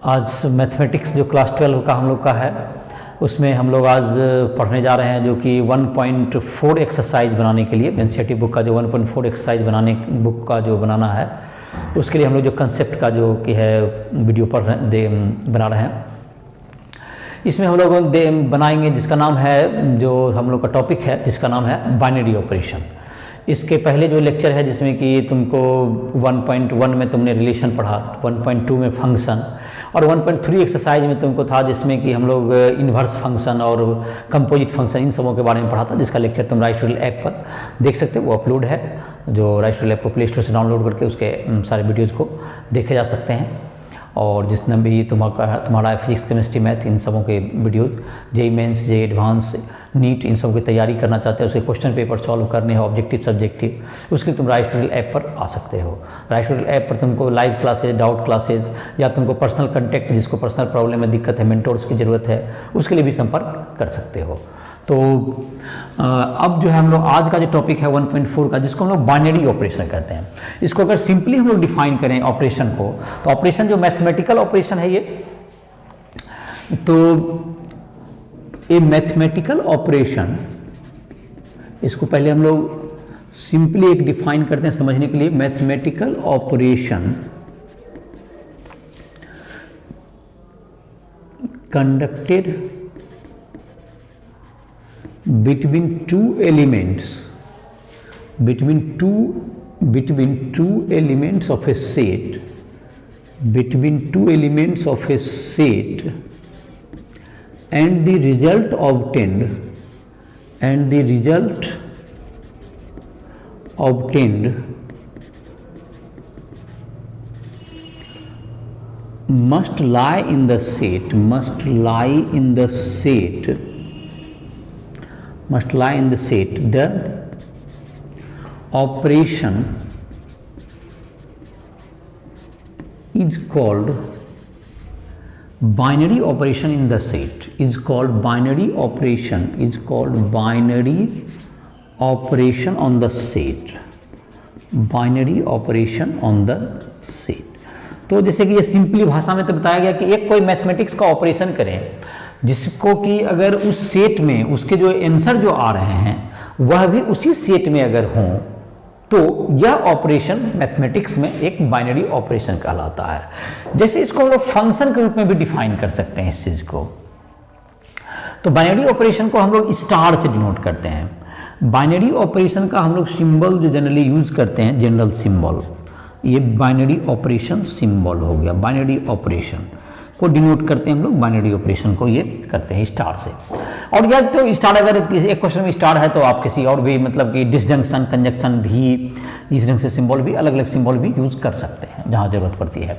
आज मैथमेटिक्स जो क्लास 12 का हम लोग का है उसमें हम लोग आज पढ़ने जा रहे हैं जो कि 1.4 एक्सरसाइज बनाने के लिए एनसीईआरटी बुक का जो 1.4 एक्सरसाइज बुक का जो बनाना है उसके लिए हम लोग जो कंसेप्ट का जो कि है वीडियो बना रहे हैं। इसमें हम लोग बनाएंगे जिसका नाम है, जो हम लोग का टॉपिक है जिसका नाम है बाइनरी ऑपरेशन। इसके पहले जो लेक्चर है जिसमें कि तुमको 1.1 में तुमने रिलेशन पढ़ा, 1.2 में फंक्शन और 1.3 एक्सरसाइज में तुमको था जिसमें कि हम लोग इन्वर्स फंक्शन और कंपोजिट फंक्शन इन सबों के बारे में पढ़ा था, जिसका लेक्चर तुम राइट ट्यूटोरियल ऐप पर देख सकते हो। वो अपलोड है, जो राइट ट्यूटोरियल ऐप को प्ले स्टोर से डाउनलोड करके उसके सारे वीडियोज़ को देखे जा सकते हैं। और जिसने भी तुम्हारा फिजिक्स केमिस्ट्री मैथ इन सबों के videos, JEE Mains, JEE Advanced, NEET इन सब की तैयारी करना चाहते हैं, उसके क्वेश्चन पेपर सॉल्व करने हैं, ऑब्जेक्टिव सब्जेक्टिव, उसके लिए तुम राइट ट्यूटोरियल ऐप पर आ सकते हो। राइट ट्यूटोरियल ऐप पर तुमको लाइव क्लासेज, डाउट क्लासेज या तुमको पर्सनल कांटेक्ट, जिसको पर्सनल प्रॉब्लम में दिक्कत है, मेंटोर्स की ज़रूरत है, उसके लिए भी संपर्क कर सकते हो। तो अब जो है हम लोग आज का जो टॉपिक है 1.4 का, जिसको हम लोग बाइनरी ऑपरेशन कहते हैं। इसको अगर सिंपली हम लोग डिफाइन करें ऑपरेशन को, तो ऑपरेशन जो मैथमेटिकल ऑपरेशन है ये, तो ये मैथमेटिकल ऑपरेशन, इसको पहले हम लोग सिंपली एक डिफाइन करते हैं समझने के लिए। Mathematical operation conducted between two elements of a set, between two elements of a set, and the result obtained must lie in the set, the operation is called binary operation in the set, is called binary operation on the set, binary operation on the set। तो जैसे कि ये simply भाषा में तो बताया गया कि एक कोई मैथमेटिक्स का ऑपरेशन करें जिसको कि अगर उस सेट में उसके जो आंसर जो आ रहे हैं वह भी उसी सेट में अगर हों, तो यह ऑपरेशन मैथमेटिक्स में एक बाइनरी ऑपरेशन कहलाता है। जैसे इसको हम लोग फंक्शन के रूप में भी डिफाइन कर सकते हैं इस चीज को। तो बाइनरी ऑपरेशन को हम लोग स्टार से डिनोट करते हैं। बाइनरी ऑपरेशन का हम लोग सिंबल जो जनरली यूज करते हैं, जनरल सिंबल, ये बाइनरी ऑपरेशन सिंबल हो गया। बाइनरी ऑपरेशन को डिनोट करते हैं हम लोग, बाइनरी ऑपरेशन को ये करते हैं स्टार से। और या तो स्टार, अगर एक क्वेश्चन में स्टार है तो आप किसी और भी मतलब कि डिसजंक्शन, कंजक्शन भी, इस ढंग से सिंबल भी, अलग अलग सिंबल भी यूज कर सकते हैं जहां जरूरत पड़ती है।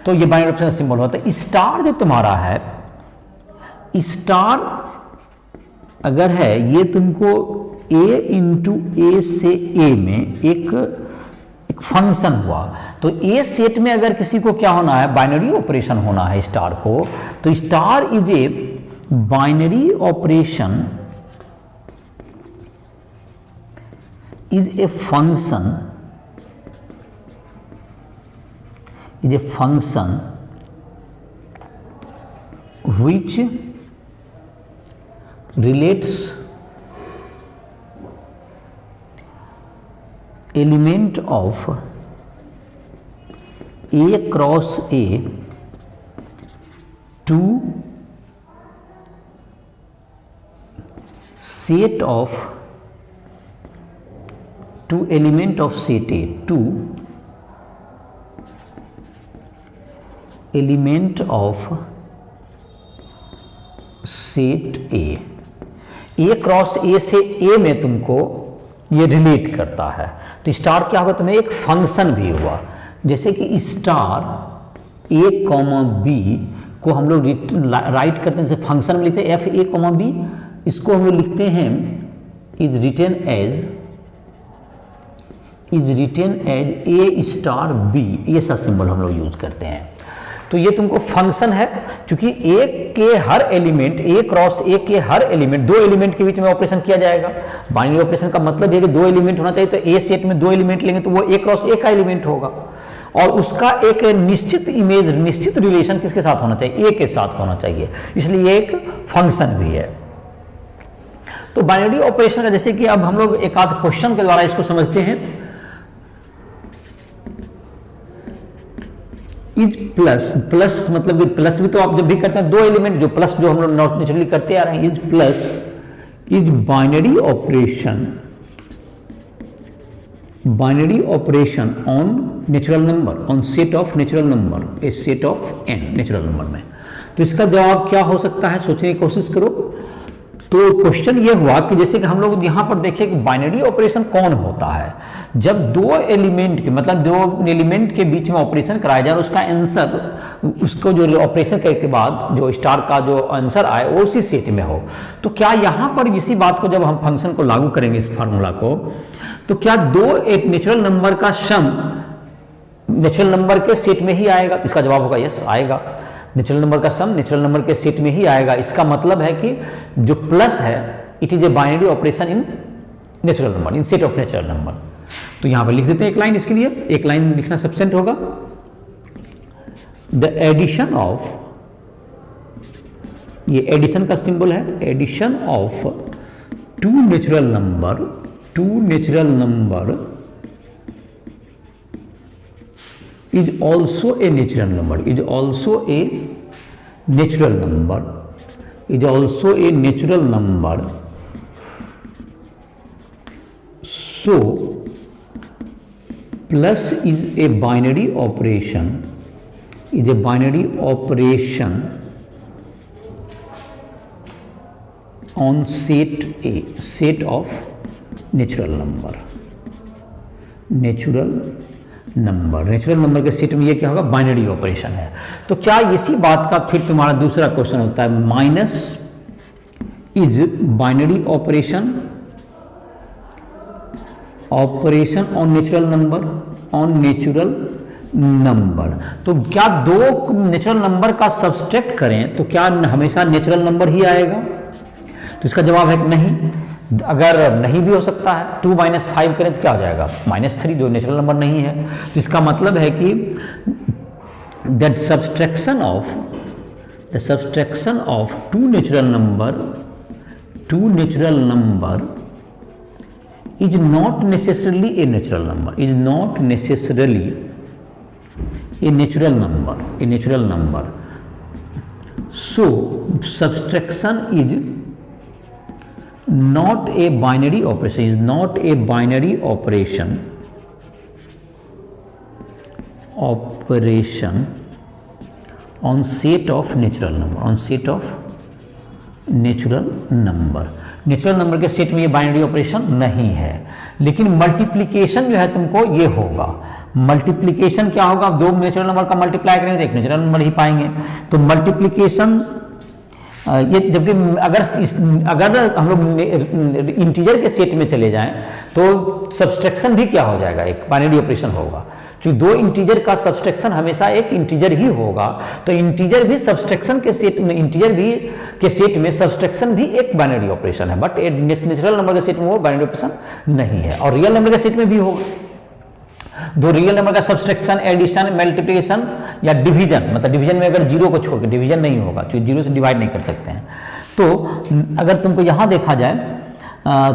तो ये बाइनरी ऑपरेशन सिंबल होता है। स्टार जो तुम्हारा है, स्टार अगर है, ये तुमको a इंटू ए से ए में एक फंक्शन हुआ, तो ए सेट में अगर किसी को क्या होना है, बाइनरी ऑपरेशन होना है स्टार को, तो star is a binary operation, is a function which relates element of A cross A to set of to element of set A, to element of set A cross ए से ए में तुमको ये relate करता है। तो star क्या होगा, तुम्हें एक फंक्शन भी हुआ। जैसे कि स्टार ए कॉमा बी को हम लोग राइट करते हैं, जैसे फंक्शन में लिखते हैं एफ ए कॉमा बी, इसको हम लोग लिखते हैं is written as a star B, ये सा सिंबल हम लोग यूज करते हैं। तो ये तुमको फंक्शन है, क्योंकि ए के हर एलिमेंट, ए क्रॉस ए के हर एलिमेंट, दो एलिमेंट के बीच में ऑपरेशन किया जाएगा। बाइनरी ऑपरेशन का मतलब है कि दो एलिमेंट होना चाहिए, तो ए सेट में दो एलिमेंट लेंगे तो वो ए क्रॉस ए का एलिमेंट होगा। और उसका एक निश्चित इमेज, निश्चित रिलेशन किसके साथ होना चाहिए, ए के साथ होना चाहिए, इसलिए एक फंक्शन भी है। तो बाइनरी ऑपरेशन का जैसे कि अब हम लोग एक आध क्वेश्चन के द्वारा इसको समझते हैं। इज प्लस, प्लस मतलब कि प्लस भी तो आप जब भी करते हैं दो एलिमेंट, जो प्लस जो हम लोग नेचुरली करते आ रहे हैं, is plus is binary operation, binary operation on natural number, on set of natural number, a set of N natural number में। तो इसका जवाब क्या हो सकता है, सोचने की कोशिश करो। तो क्वेश्चन ये हुआ कि जैसे कि हम लोग यहां पर देखें कि बाइनरी ऑपरेशन कौन होता है, जब दो एलिमेंट के मतलब दो एलिमेंट के बीच में ऑपरेशन कराया जाए और उसका आंसर, उसको जो ऑपरेशन करने के बाद जो स्टार का जो आंसर आए वो उसी सेट में हो। तो क्या यहां पर इसी बात को जब हम फंक्शन को लागू करेंगे इस फार्मूला को, तो क्या दो एक नेचुरल नंबर का सम नेचुरल नंबर के सेट में ही आएगा? इसका जवाब होगा यस, आएगा। नेचुरल नंबर का सम नेचुरल नंबर के सेट में ही आएगा। इसका मतलब है कि जो प्लस है it is a binary operation in natural number, in set of natural number. तो यहां पर लिख देते हैं एक लाइन, इसके लिए एक लाइन लिखना सफिशिएंट होगा। द एडिशन ऑफ, ये एडिशन का सिंबल है, addition of two natural number, two natural number is also a natural number, is also a natural number, is also a natural number. So plus is a binary operation, is a binary operation on set A, set of natural number, natural number, natural number के set में ये क्या होगा, binary operation है। तो क्या इसी बात का फिर तुम्हारा दूसरा क्वेश्चन होता है, minus is binary operation, operation on natural number, on natural number. तो क्या दो नेचुरल नंबर का सब्सट्रैक्ट करें तो क्या हमेशा नेचुरल नंबर ही आएगा? तो इसका जवाब है नहीं। अगर नहीं भी हो सकता है, 2 - 5 करें तो क्या हो जाएगा, -3, जो नेचुरल नंबर नहीं है। तो इसका मतलब है कि that subtraction of, the subtraction of two natural number is not necessarily a natural number, is not necessarily a natural number, a natural number. So subtraction is not a binary operation, is not a binary operation, operation on set of natural number, on set of natural number। Natural number के set में ये binary operation नहीं है। लेकिन multiplication जो है तुमको ये होगा। मल्टीप्लिकेशन क्या होगा, दो नेचुरल नंबर का मल्टीप्लाई करेंगे तो एक नेचुरल नंबर ही पाएंगे। तो मल्टीप्लिकेशन ये, जबकि अगर हम लोग इंटीजर के सेट में चले जाएं तो सब्सट्रैक्शन भी क्या हो जाएगा, एक बाइनरी ऑपरेशन होगा। क्योंकि दो इंटीजर का सब्सट्रैक्शन हमेशा एक इंटीजर ही होगा, तो इंटीजर भी सब्सट्रैक्शन के सेट में, इंटीजर भी के सेट में सब्सट्रैक्शन भी एक बाइनरी ऑपरेशन है। बट नेचुरल नंबर के सेट में वो बाइनरी ऑपरेशन नहीं है। और रियल नंबर के सेट में भी होगा। दो रियल नंबर का सब्सट्रैक्शन, एडिशन, मल्टीप्लिकेशन या डिवीजन, मतलब डिवीजन में अगर जीरो को छोड़ के डिवीजन नहीं होगा, क्योंकि जीरो से डिवाइड नहीं कर सकते हैं। तो अगर तुमको यहां देखा जाए,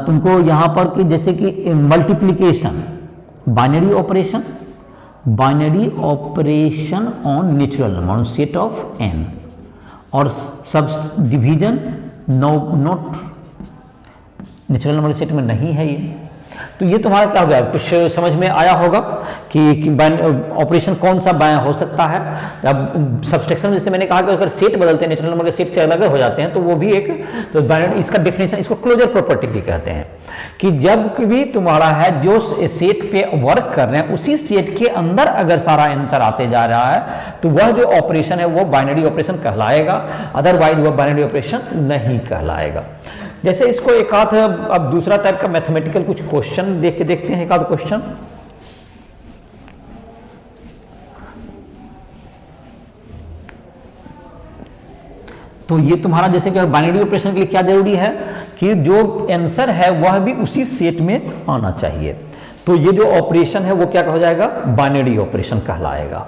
तुमको यहां पर कि जैसे कि multiplication, binary operation, binary operation on natural number, on set of N, और सब डिवीजन नॉट नेचुरल नंबर के सेट में नहीं है ये। तो ये तुम्हारा क्या हो गया, कुछ समझ में आया होगा कि ऑपरेशन कौन सा हो सकता है। अब सब्सट्रैक्शन जैसे मैंने कहा कि अगर सेट बदलते हैं, नेचुरल नंबर के सेट से अलग हो जाते हैं, तो वो भी एक, तो इसका डेफिनेशन, इसको क्लोजर प्रॉपर्टी भी कहते हैं कि जब भी तुम्हारा है जो सेट पे वर्क कर रहे हैं उसी सेट के अंदर अगर सारा आंसर आते जा रहा है तो वह जो ऑपरेशन है वो बाइनरी ऑपरेशन कहलाएगा, अदरवाइज वह बाइनरी ऑपरेशन नहीं कहलाएगा। जैसे इसको एक आध, अब दूसरा टाइप का मैथमेटिकल कुछ क्वेश्चन देखते हैं, एक आध क्वेश्चन। तो ये तुम्हारा जैसे कि बाइनरी ऑपरेशन के लिए क्या जरूरी है कि जो आंसर है वह भी उसी सेट में आना चाहिए। तो ये जो ऑपरेशन है वो क्या हो जाएगा, बाइनरी ऑपरेशन कहलाएगा।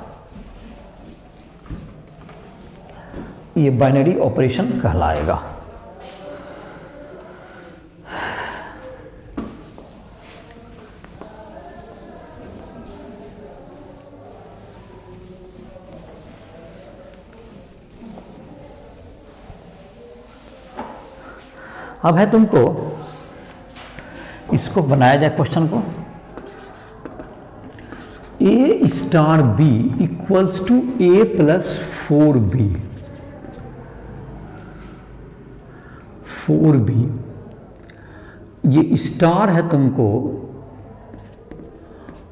ये बाइनरी ऑपरेशन कहलाएगा। अब है तुमको इसको बनाया जाए क्वेश्चन को, A star B equals to A plus 4b, 4b ये स्टार है तुमको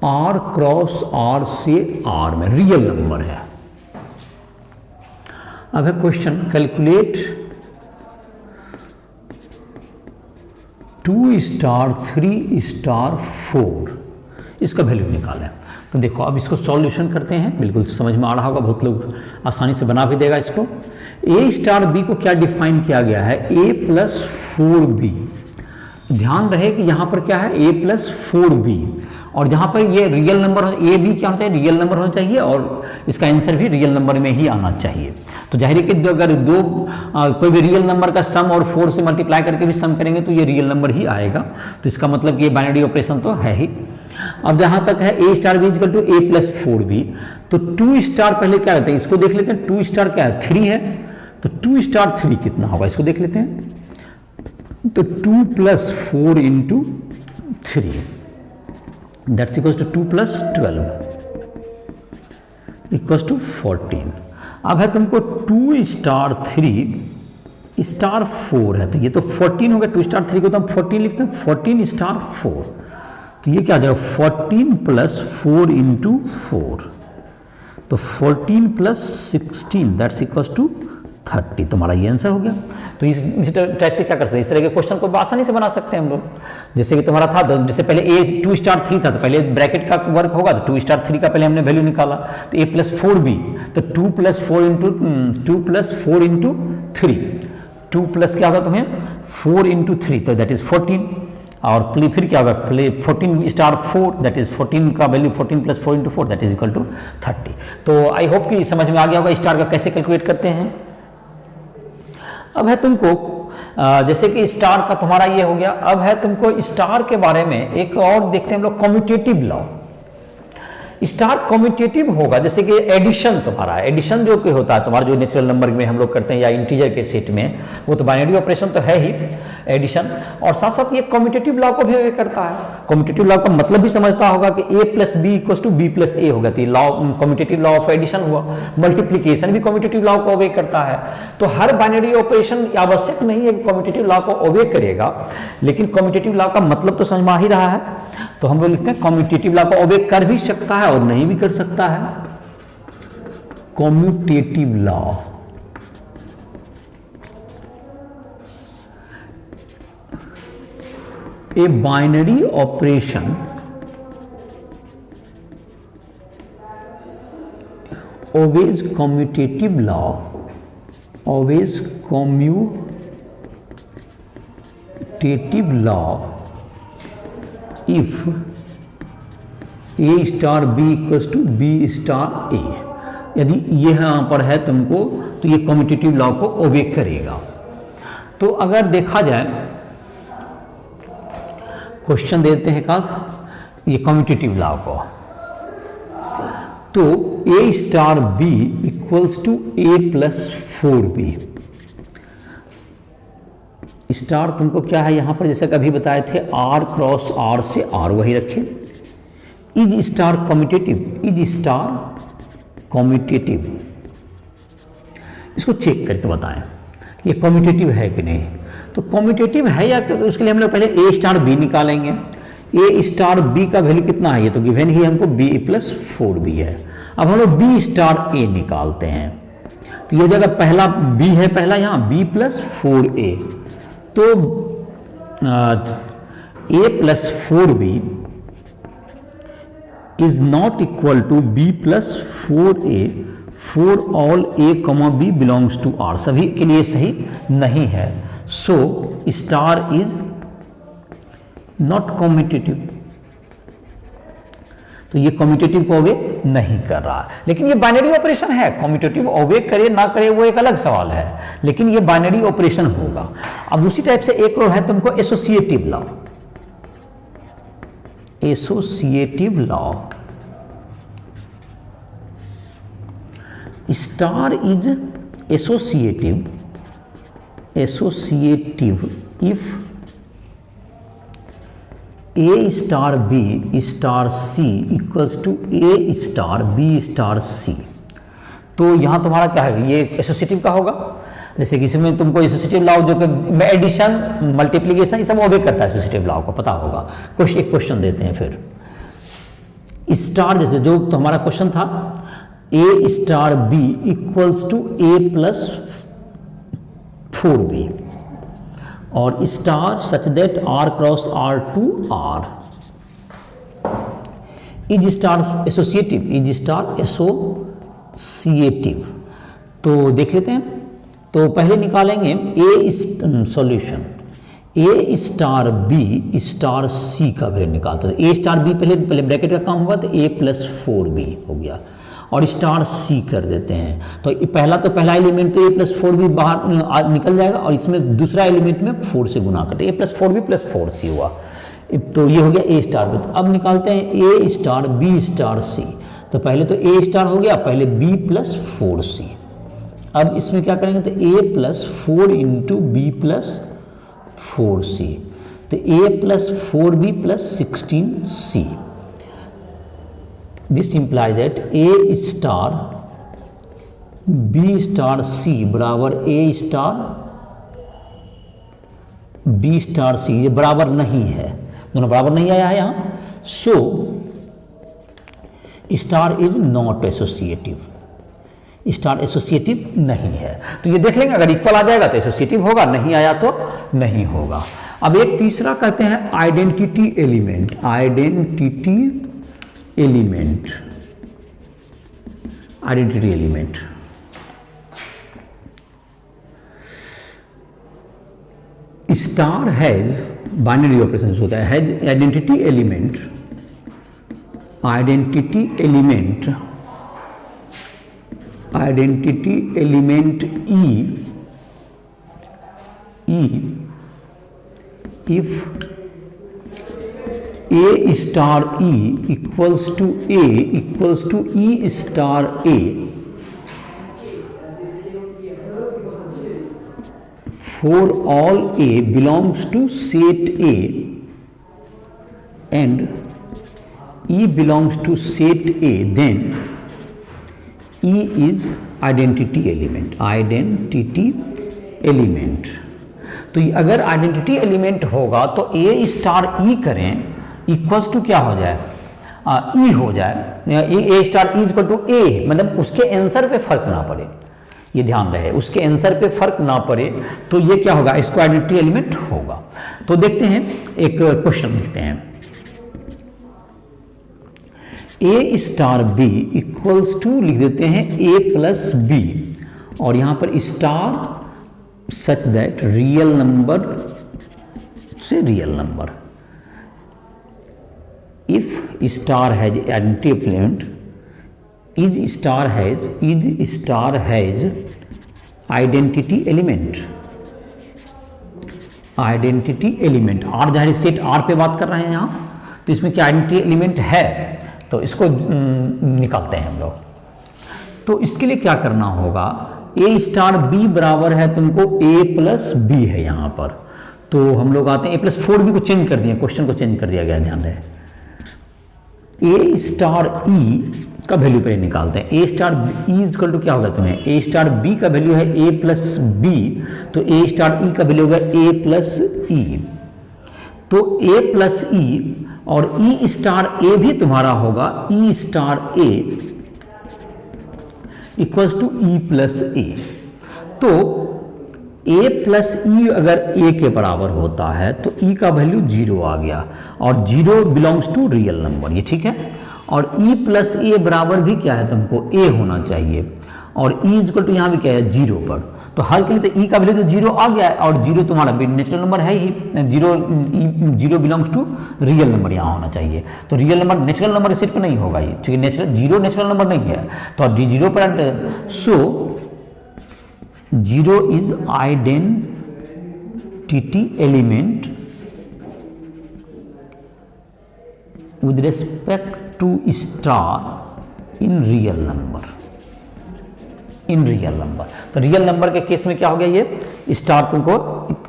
r क्रॉस r से r में रियल नंबर है। अब है क्वेश्चन कैलकुलेट 2 स्टार 3 स्टार 4, इसका वैल्यू निकालें। तो देखो अब इसको सॉल्यूशन करते हैं, बिल्कुल समझ में आ रहा होगा, बहुत लोग आसानी से बना भी देगा इसको। ए स्टार बी को क्या डिफाइन किया गया है, ए प्लस 4b। ध्यान रहे कि यहाँ पर क्या है, ए प्लस 4b, और जहाँ पर ये रियल नंबर ए बी क्या होना चाहिए, रियल नंबर होना चाहिए, और इसका आंसर भी रियल नंबर में ही आना चाहिए। तो जाहिर है कि अगर कोई भी रियल नंबर का सम और 4 से मल्टीप्लाई करके भी सम करेंगे तो ये रियल नंबर ही आएगा। तो इसका मतलब ये बाइनरी ऑपरेशन तो है ही। अब जहाँ तक है A star B equal to A plus 4b, तो 2 स्टार पहले क्या रहता है, इसको देख लेते हैं। 2 स्टार क्या है, 3 है, तो 2 स्टार 3 कितना होगा, इसको देख लेते हैं। तो 2 plus 4 into 3 that's equals to 2 plus 12 equals to 14। अब है तुमको 2 स्टार 3 स्टार 4 है, तो ये तो 14 हो गया। 2 स्टार 3 को तो हम 14 लिखते हैं, 14 स्टार 4, तो ये क्या आ जाएगा 14 प्लस 4 इंटू 4, तो 14 प्लस 16 दैट्स इक्वल्स टू 30। तुम्हारा ये आंसर हो गया। तो इस टाइप से क्या कर सकते हैं, इस तरह के क्वेश्चन को आसानी से बना सकते हैं हम लोग। जैसे कि तुम्हारा था, जैसे पहले ए 2 स्टार 3 था, तो पहले ब्रैकेट का वर्क होगा, तो 2 स्टार 3 का पहले हमने वैल्यू निकाला, तो ए प्लस 4b, तो 2 प्लस 4 इंटू 3, 2 प्लस क्या होगा तुम्हें 4 इंटू 3, तो दैट इज 14, और फिर क्या होगा 14 स्टार 4, दैट इज 14 का value 14 plus 4 into 4 that is equal to 30। तो आई होप कि समझ में आ गया होगा स्टार का कैसे कैलकुलेट करते हैं। अब है तुमको जैसे कि स्टार का तुम्हारा ये हो गया, अब है तुमको स्टार के बारे में एक और देखते हैं हम लोग, कम्यूटेटिव लॉ। स्टार कम्यूटेटिव होगा, जैसे कि एडिशन तुम्हारा, एडिशन जो कि होता है तुम्हारा जो नेचुरल नंबर में हम लोग करते हैं या इंटीजर के सेट में, वो तो बाइनरी ऑपरेशन तो है ही एडिशन, और साथ साथ ये कम्यूटेटिव लॉ को भी वे करता है। कम्यूटेटिव लॉ का मतलब भी समझता होगा कि a plus B equals to B plus A होगा, तो ये law commutative law of addition हुआ। मल्टीप्लीकेशन भी कम्यूटेटिव लॉ को ओबे करता है। तो हर बाइनरी ऑपरेशन आवश्यक नहीं है कि कम्यूटेटिव लॉ को ओबे करेगा, लेकिन कम्यूटेटिव लॉ का मतलब तो समझ में आ ही रहा है। तो हम लोग लिखते हैं कम्यूटेटिव लॉ को ओबे कर भी सकता है और नहीं भी कर सकता है। Commutative law a binary operation obeys commutative law, obeys commutative law if a star b equals to b star a। यदि ये यहाँ पर है तुमको तो ये कम्यूटेटिव लॉ को ओबे करेगा। तो अगर देखा जाए क्वेश्चन देते हैं का ये कम्यूटेटिव लॉ को, तो A star B equals to A plus 4b। Star तुमको क्या है यहाँ पर, जैसे कभी बताए थे r क्रॉस r से r, वही रखे। Is star commutative, is star commutative, इसको चेक करके बताएं ये कम्यूटेटिव है कि नहीं। तो कम्यूटेटिव है या, तो उसके लिए हम लोग पहले ए स्टार बी निकालेंगे। ए स्टार बी का वैल्यू कितना है, ये तो गिवन ही हमको बी प्लस 4b है। अब हम लोग बी स्टार ए निकालते हैं, तो ये जगह पहला बी है, पहला यहाँ बी प्लस 4a, तो A plus 4b is not equal to B plus 4a for all a comma B belongs to r, सभी के लिए सही नहीं है। So star is not commutative, तो ये कम्यूटेटिव को ओबे नहीं कर रहा, लेकिन ये बाइनरी ऑपरेशन है। कम्यूटेटिव ओबे करे ना करे वो एक अलग सवाल है, लेकिन ये बाइनरी ऑपरेशन होगा। अब उसी टाइप से एक और है तुमको associative law. Associative law, star is associative if A star B star C equals to A star B star C। तो यहाँ तुम्हारा क्या है, ये एसोसिएटिव का होगा। जैसे कि इसमें तुमको एसोसिएटिव लॉ जो कि एडिशन मल्टीप्लिकेशन ये सब ओबे करता है, एसोसिएटिव लॉ को पता होगा। एक क्वेश्चन देते हैं फिर, स्टार जैसे जो तो हमारा क्वेश्चन था A star B equals to A plus 4B और star such that R cross R to R is star associative, is star associative. तो देख लेते हैं। तो पहले निकालेंगे a solution, A star B star C का वैल्यू निकालते हैं। ए स्टार बी पहले ब्रैकेट का काम होगा तो ए प्लस 4b हो गया और स्टार सी कर देते हैं। तो पहला एलिमेंट तो ए प्लस 4b बाहर निकल जाएगा और इसमें दूसरा एलिमेंट में 4 से गुना करते, ए प्लस 4b प्लस 4c हुआ। तो ये हो गया ए स्टार बी। तो अब निकालते हैं ए स्टार बी स्टार सी। तो पहले तो ए स्टार हो गया, पहले बी प्लस 4c। अब इसमें क्या करेंगे तो A plus 4 into B plus 4c, तो a plus 4b plus 16c। This implies that a star b star c बराबर a star b star c। ये बराबर नहीं है, दोनों बराबर नहीं आया है यहाँ। So star is not associative, star associative नहीं है। तो ये देख लेंगे, अगर इक्वल आ जाएगा तो एसोसिएटिव होगा, नहीं आया तो नहीं होगा। अब एक तीसरा कहते हैं identity element. Identity element, identity element star has binary operation होता है, has identity element, identity element, identity element E if A star E equals to A equals to E star A for all A belongs to set A and E belongs to set A, then E is identity element, identity element. तो अगर identity element होगा तो A star ई करें equals to क्या हो जाए, ई हो जाए। ए स्टार ई इक्वल टू ए, मतलब उसके आंसर पे फर्क ना पड़े, ये ध्यान रहे, उसके आंसर पे फर्क ना पड़े तो ये क्या होगा, इसको आइडेंटिटी एलिमेंट होगा। तो देखते हैं, एक क्वेश्चन लिखते हैं, A star B equals to लिख देते हैं ए प्लस बी और यहां पर star such that real number से real number. If star has identity element, is star has identity element, identity element. R जाहिर सेट आर पे बात कर रहे हैं यहां, तो इसमें क्या आइडेंटिटी एलिमेंट है, तो इसको निकालते हैं हम लोग। तो इसके लिए क्या करना होगा, ए स्टार बी बराबर है तुमको ए प्लस बी है यहाँ पर। तो हम लोग आते हैं ए प्लस 4b को चेंज कर दिया, क्वेश्चन को चेंज कर दिया गया, ध्यान रहे। ए स्टार ई का वैल्यू पहले निकालते हैं। A star E equal to क्या होगा तुम्हें, ए स्टार बी का वैल्यू है ए प्लस बी, तो ए स्टार ई का वैल्यू होगा ए प्लस ई। तो ए प्लस ई और ई स्टार ए भी तुम्हारा होगा E star A equals to E plus A. तो ए प्लस ई अगर ए के बराबर होता है तो ई का वैल्यू 0 आ गया और 0 बिलोंग्स टू रियल नंबर, ये ठीक है। और ई प्लस ए बराबर भी क्या है तुमको, ए होना चाहिए और ई इक्वल टू यहाँ भी क्या है 0 पर। तो हर के लिए तो ई का वैल्यू तो 0 आ गया है, और 0 तुम्हारा नेचुरल नंबर है ही, 0 बिलोंग्स टू रियल नंबर यहाँ होना चाहिए। तो रियल नंबर नेचुरल नंबर सिर्फ नहीं होगा ये, क्योंकि जीरो नेचुरल नंबर नहीं है, तो अब 0 पर सो 0 is identity element with respect to star in real number, in real number। तो रियल नंबर के केस में क्या हो गया, ये स्टार तुमको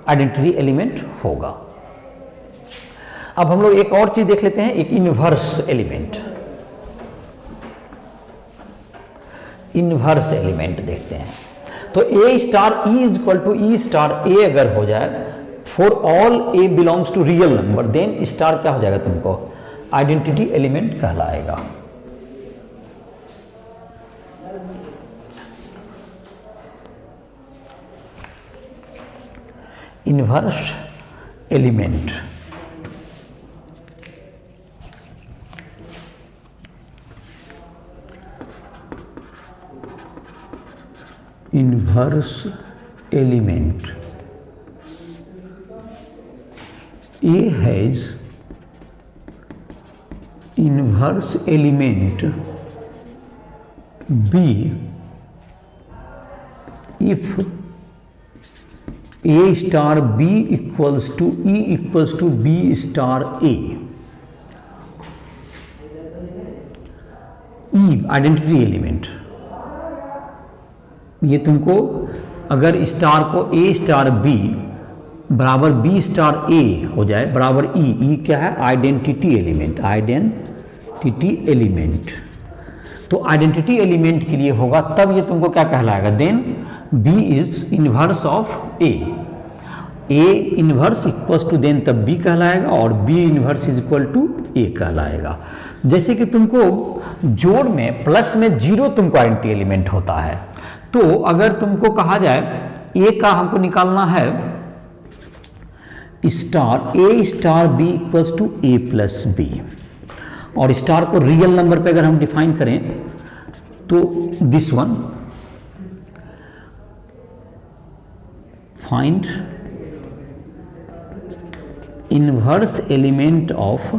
आइडेंटिटी एलिमेंट होगा। अब हम लोग एक और चीज देख लेते हैं, एक इनवर्स एलिमेंट, इनवर्स एलिमेंट देखते हैं। तो A star E is equal to E star A अगर हो जाए for all A belongs to real number, then star क्या हो जाएगा तुमको, आइडेंटिटी एलिमेंट कहलाएगा। Inverse element, inverse element A has inverse element B if A star B equals to E equals to B star A। E identity element, ये तुमको अगर star को A star B बराबर B स्टार A हो जाए बराबर E क्या है, आइडेंटिटी एलिमेंट, आइडेंटिटी एलिमेंट। तो आइडेंटिटी एलिमेंट के लिए होगा तब ये तुमको क्या कहलाएगा, then B is inverse of A, A inverse equals to then तब B कहलाएगा, और B inverse is equal to A कहलाएगा। जैसे कि तुमको जोड़ में प्लस में 0 तुमको आइडेंटिटी एलिमेंट होता है, तो अगर तुमको कहा जाए A का हमको निकालना है star A star B equals to A plus B, और स्टार को रियल नंबर पे अगर हम डिफाइन करें तो this one, find inverse element of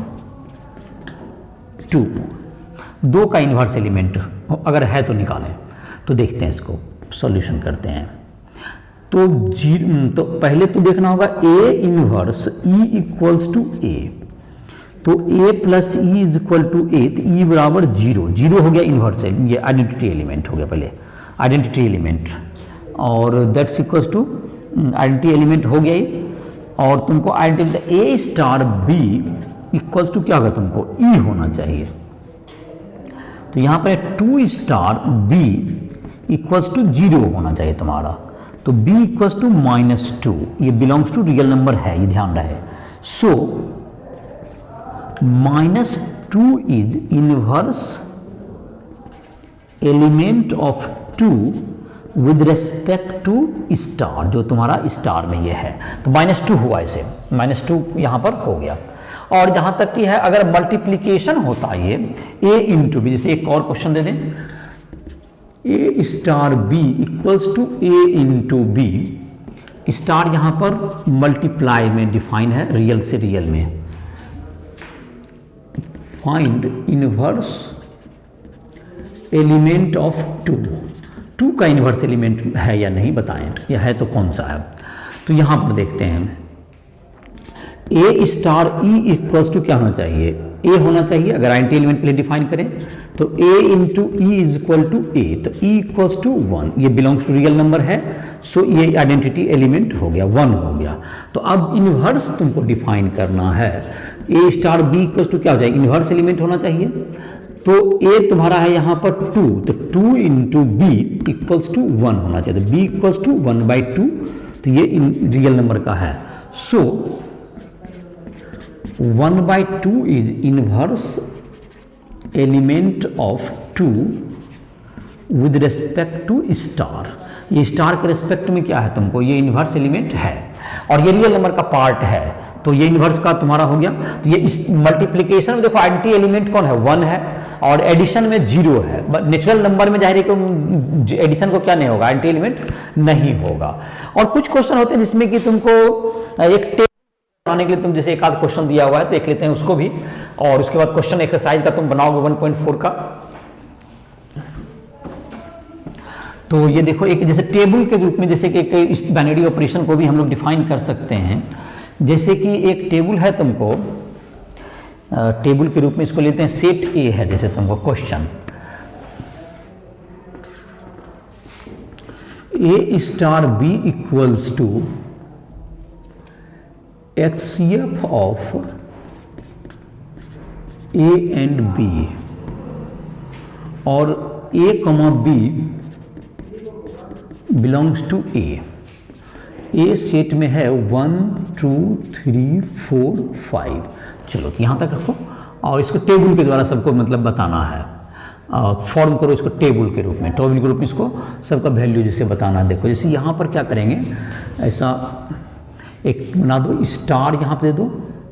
2, 2 का इनवर्स एलिमेंट अगर है तो निकालें। तो देखते हैं, इसको सॉल्यूशन करते हैं। तो पहले तो देखना होगा A inverse E equals to A, तो A plus E is equal to A, तो ई बराबर 0, 0 हो गया इनवर्स, ये आइडेंटिटी एलिमेंट हो गया पहले, आइडेंटिटी एलिमेंट, और that's equals to identity element हो गया ही। और तुमको identity A star B equals to क्या होगा, तुमको E होना चाहिए। तो यहाँ पर 2 स्टार B इक्वल्स टू 0 होना चाहिए तुम्हारा, तो B इक्वल्स टू -2, ये बिलोंग्स टू रियल नंबर है, ये ध्यान रहे। So -2 is inverse element of 2 with respect to star, जो तुम्हारा स्टार में ये है, तो -2 हुआ, इसे -2 यहाँ पर हो गया। और जहाँ तक कि है अगर मल्टीप्लीकेशन होता ये A इंटू बी, जैसे एक और क्वेश्चन दे दें, A star B equals to A into B, star यहाँ पर मल्टीप्लाई में डिफाइन है, रियल से रियल में। फाइंड इनवर्स एलिमेंट ऑफ 2 का इनवर्स एलिमेंट है या नहीं बताएं, या है तो कौन सा है। तो यहाँ पर देखते हैं A star E equals to क्या होना चाहिए, A होना चाहिए। अगर आइडेंटिटी एलिमेंट पहले डिफाइन करें तो A into E is equal to A, तो E इक्वल्स टू 1, ये बिलोंग्स टू रियल नंबर है, सो ये आइडेंटिटी एलिमेंट हो गया, 1 हो गया। तो अब इनवर्स तुमको डिफाइन करना है, A star B equals to क्या हो जाएगा, इनवर्स एलिमेंट होना चाहिए। तो A तुम्हारा है यहाँ पर 2, तो 2 इंटू B इक्वल्स टू 1 होना चाहिए, तो B इक्वल्स टू 1/2, तो ये रियल नंबर का है। So 1/2 is inverse element of 2 with respect to star. ये स्टार के रेस्पेक्ट में क्या है तुमको, ये इनवर्स एलिमेंट है और ये रियल नंबर का पार्ट है, तो ये इन्वर्स का तुम्हारा हो गया। तो ये इस मल्टीप्लिकेशन में देखो आइडेंटिटी एलिमेंट कौन है, 1 है, और एडिशन में 0 है। नेचुरल नंबर में जाहिर है कि एडिशन को क्या नहीं होगा, आइडेंटिटी एलिमेंट नहीं होगा। और कुछ क्वेश्चन होते हैं जिसमें कि तुमको एक टेबल बनाने के लिए तुम जैसे एक आध क्वेश्चन दिया हुआ है तो देख लेते हैं उसको भी, और उसके बाद क्वेश्चन एक्सरसाइज का तुम बनाओगे 1.4 का। तो ये देखो एक जैसे टेबल के रूप में, जैसे कि इस बाइनरी ऑपरेशन को भी हम लोग डिफाइन कर सकते हैं। जैसे कि एक टेबल है, तुमको टेबल के रूप में इसको लेते हैं, सेट ए है जैसे तुमको question A star B equals to HCF of A and B, और A comma B belongs to a set में है 1 2 3 4 5। चलो तो यहाँ तक रखो, और इसको टेबल के द्वारा सबको मतलब बताना है, फॉर्म करो इसको टेबल के रूप में, टेबल के रूप में इसको सबका वैल्यू जैसे बताना है। देखो जैसे यहाँ पर क्या करेंगे, ऐसा एक बना दो, स्टार यहाँ पर दे दो,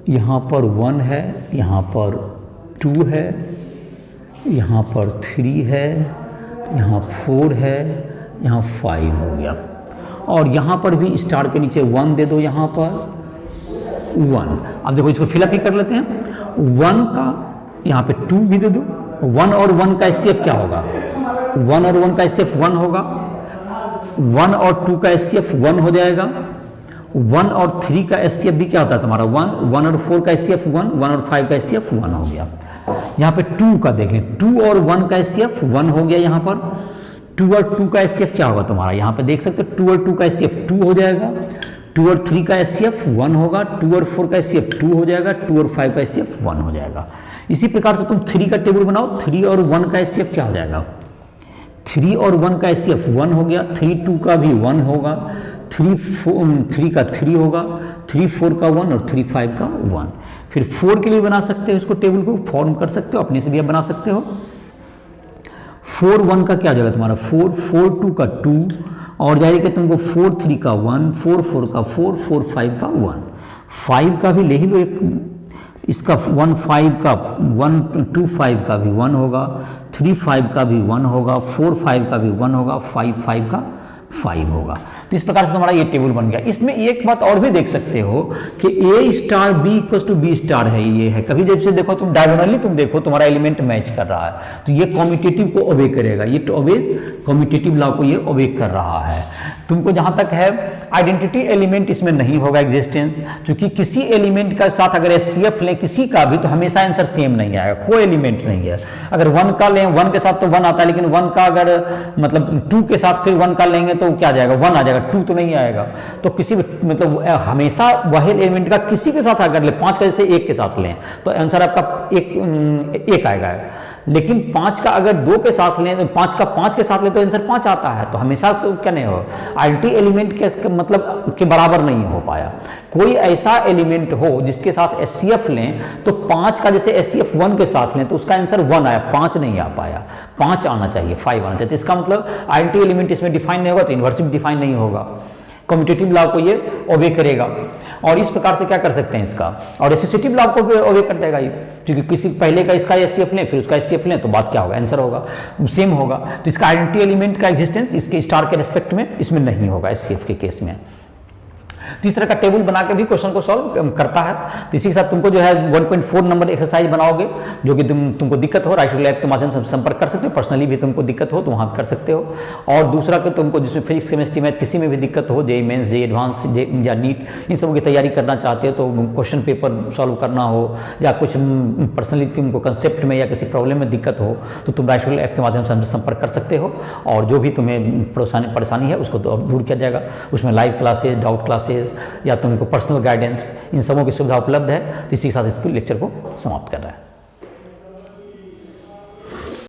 यहाँ पर 1 है, यहाँ पर 2 है, यहाँ पर 3 है, यहाँ 4 है, यहाँ 5 हो गया, और यहाँ पर भी स्टार के नीचे 1 दे दो, यहाँ पर 1। अब देखो इसको फिलअप ही कर लेते हैं, 1 का यहाँ पे 2 भी दे दो, 1 और 1 का एचसीएफ क्या होगा, 1 और 1 का एचसीएफ 1 होगा, 1 और 2 का एचसीएफ 1 हो जाएगा, 1 और 3 का एचसीएफ भी क्या होता है तुम्हारा 1, 1 और 4 का एचसीएफ 1, 1 और 5 का एचसीएफ 1 हो गया। यहाँ पे 2 का देख लें, 2 और 1 का एचसीएफ 1 हो गया, यहाँ पर 2 और 2 का एचसीएफ क्या होगा तुम्हारा, यहाँ पे देख सकते हो 2 और 2 का एचसीएफ 2 हो जाएगा, 2 और 3 का एचसीएफ 1 होगा, 2 और 4 का एचसीएफ 2 हो जाएगा, 2 और 5 का एचसीएफ 1 हो जाएगा। इसी प्रकार से तुम 3 का टेबल बनाओ, 3 और 1 का एचसीएफ क्या हो जाएगा, 3 और 1 का एचसीएफ 1 हो गया, 3 2 का भी 1 होगा, 3 का 3 होगा, 3 4 का 1 और 3 5 का 1। फिर 4 के लिए बना सकते हो इसको, टेबल को फॉर्म कर सकते हो, अपने से भी आप बना सकते हो। 4 1 का क्या जाएगा तुम्हारा 4, 4 2 का 2, और जाएगा कि तुमको 4 3 का 1, 4 4 का 4, 4 5 का 1, 5 का भी ले ही लो एक, इसका 1 5 का 1 2 5 का भी 1 होगा, 3 5 का भी 1 होगा, 4 5 का भी 1 होगा, 5 5 का 5 होगा। तो इस प्रकार से तुम्हारा ये टेबल बन गया। इसमें एक बात और भी देख सकते हो कि A star B equal to B star है, ये है। कभी जब से देखो तुम डायगोनली तुम देखो तुम्हारा एलिमेंट मैच कर रहा है, तो ये कम्यूटेटिव को ओबे करेगा, ये कम्यूटेटिव लॉ को ये ओबे कर रहा है। तुमको जहां तक है आइडेंटिटी एलिमेंट इसमें नहीं होगा एग्जिस्टेंस, क्योंकि किसी एलिमेंट का साथ अगर एचसीएफ लें किसी का भी तो हमेशा आंसर सेम नहीं आएगा, कोई एलिमेंट नहीं है। अगर 1 का लें 1 के साथ तो 1 आता है, लेकिन 1 का अगर मतलब 2 के साथ फिर 1 का लेंगे तो क्या आ जाएगा 1 आ जाएगा, 2 तो नहीं आएगा। तो किसी मतलब हमेशा वही एलिमेंट का किसी के साथ अगर ले 5 का जैसे 1 के साथ लें तो आंसर आपका एक आएगा, लेकिन 5 का अगर 2 के साथ लें तो 5 का 5 के साथ लें तो आंसर 5 आता है। तो हमेशा तो क्या नहीं हो, आइडेंटिटी एलिमेंट के मतलब के बराबर नहीं हो पाया। कोई ऐसा एलिमेंट हो जिसके साथ एचसीएफ लें तो 5 का जैसे एचसीएफ 1 के साथ लें तो उसका आंसर 1 आया, 5 नहीं आ पाया, 5 आना चाहिए, 5 आना चाहिए। तो इसका मतलब आइडेंटिटी एलिमेंट इसमें डिफाइन नहीं होगा तो इन्वर्स भी डिफाइन नहीं होगा, कम्यूटेटिव लॉ को ये ओबे करेगा। और इस प्रकार से क्या कर सकते हैं इसका, और एसोसिएटिव लॉ को भी ओबे कर देगा ये, क्योंकि किसी पहले का इसका एचसीएफ लें फिर उसका एचसीएफ लें तो बात क्या होगा, आंसर होगा सेम होगा। तो इसका आइडेंटिटी एलिमेंट का एग्जिस्टेंस इसके स्टार के रिस्पेक्ट में इसमें नहीं होगा एचसीएफ के केस में। तो इस तरह का टेबल बना के भी क्वेश्चन को सॉल्व करता है। तो इसी के साथ तुमको जो है 1.4 नंबर एक्सरसाइज बनाओगे, जो कि तुमको दिक्कत हो राइशुल लैब के माध्यम से संपर्क कर सकते हो, पर्सनली भी तुमको दिक्कत हो तो वहाँ कर सकते हो। और दूसरा कि तुमको जिसमें फिजिक्स केमिस्ट्री मैथ किसी में भी दिक्कत हो, जेईई मेंस जेईई एडवांस या नीट इन सबों की तैयारी करना चाहते हो, तो क्वेश्चन पेपर सॉल्व करना हो या कुछ पर्सनली तुमको कंसेप्ट में या किसी प्रॉब्लम में दिक्कत हो तो तुम राइशुल लैब के माध्यम से हमसे संपर्क कर सकते हो। और जो भी तुम्हें परेशानी है उसको तो दूर किया जाएगा। उसमें लाइव क्लासेज, डाउट क्लासेज या तुमको पर्सनल गाइडेंस इन सबों की सुविधा उपलब्ध है। तो इसी के साथ इसको लेक्चर को समाप्त कर रहा है।